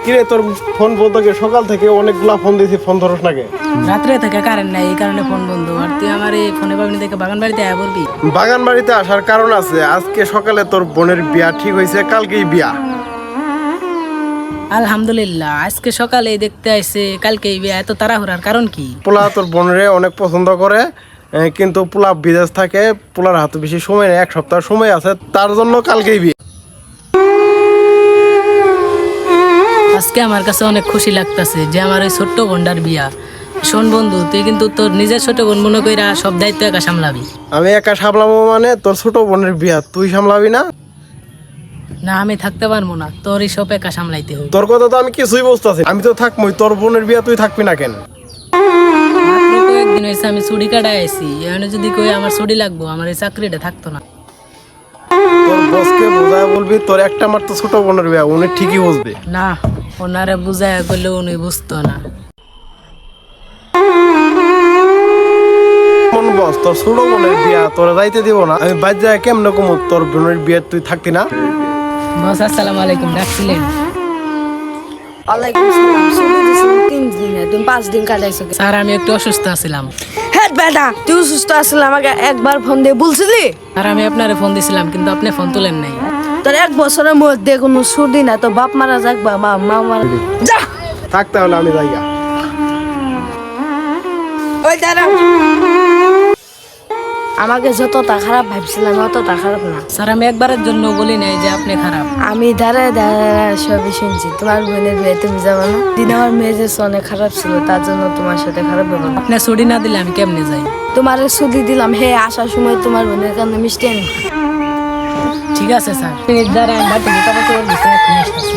কিরে তোর ফোন বলতো কি সকাল থেকে অনেকগুলা ফোন দিয়েছি, ফোন ধরস নাকি? রাত্রে থেকে কারেন্ট নাই, এই কারণে ফোন বন্ধ। আর তুই আমার এই ফোনে পাবি দেখে বাগান বাড়িতে আয়া বলবি। বাগান বাড়িতে আসার কারণ আছে, আজকে সকালে তোর বোনের বিয়া ঠিক হয়েছে, কালকেই বিয়া। আলহামদুলিল্লাহ, আজকে সকালে দেখতে আইছে, কালকে এই বিয়ে। এত তাড়াহুড়ার কারণ কি? পোলা তোর বোনের অনেক পছন্দ করে, কিন্তু পোলা বিদেশ থাকে, পোলার হাতে বেশি সময় নেই, 1 সপ্তাহ সময় আছে, তার জন্য কালকেই বিয়ে। আজকে আমার কাছে অনেক খুশি লাগতেছে যে আমার ওই ছোট্ট বোনটার বিয়া। শোন বন্ধু, তুই কিন্তু তোর নিজের ছোট বোন মনে কইরা সব দায়িত্ব একা সামলাবি। আমি একা সামলাবো মানে? তোর ছোট বোনের বিয়া তুই সামলাবি না? না, আমি থাকতে পারবো না, তোর এই সব একা সামলাইতে হবে। তোর কথা তো আমি কিছুই বুঝতেছি। আমি তো থাকবোই, তোর বোনের বিয়া তুই থাকবি না কেন? মাত্র কয়েকদিন হয়েছে আমি ছুটি কাটায় আইছি, এখানে যদি কই আমার ছুটি লাগবো, আমার এই চাকরিটা থাকতো না। তোর বসকে বোঝায় বলবি তোর একটা মাত্র ছোট বোনের বিয়া, উনি ঠিকই বুঝবে। না, ওনারে বুঝায় করলে উনি বুঝতো না। কোন বস? তোর ছোট বোনের বিয়া তোরা যাইতে দিব না? আমি বাইর যায় কেমনে কমু তোর বোনের বিয়া তুই থাকতি না? বস আসসালামু আলাইকুম, ডাকছিলেন? ওয়ালাইকুম সালাম। ছুটি দিয়েছিলাম 3 দিনে, তুমি 5 দিন কাটাইছো। স্যার, আমি একটু অসুস্থ ছিলাম। হ্যাঁ বেটা, তুই সুস্থ আসলে আমাকে একবার ফোন দিয়ে বলছিলি? আর আমি আপনারে ফোন দিছিলাম, কিন্তু আপনি ফোন তুলেন নাই। তোর 1 বছরের মধ্যে কোনো ছুটি না, তো বাপ মারা যাক বা মা মারা যা। থাক তাহলে আমি যাইগা। ওই দাঁড়া, আমাকে যতটা খারাপ ভাবছিলাম অতটা খারাপ না। স্যার, আমি একবারের জন্য বলি নাই যে আপনি খারাপ। আমি দাঁড়ায় দাঁড়ায় সবই শুনছি। তোমার বোনের বিয়ে তুমি যাবে না? দিন আমার মেয়ে যে অনেক খারাপ ছিল, তার জন্য তোমার সাথে খারাপ ব্যবহার। আপনি ছুটি না দিলে আমি কেমনে যাই? তোমার ছুটি দিলাম, হে আসার সময় তোমার বোনের কাছে মিষ্টি আনি। ঠিক আছে স্যার, দাঁড়ায় বাড়িতে কাপড় চোপড় দিছে, এখন আসতেছি।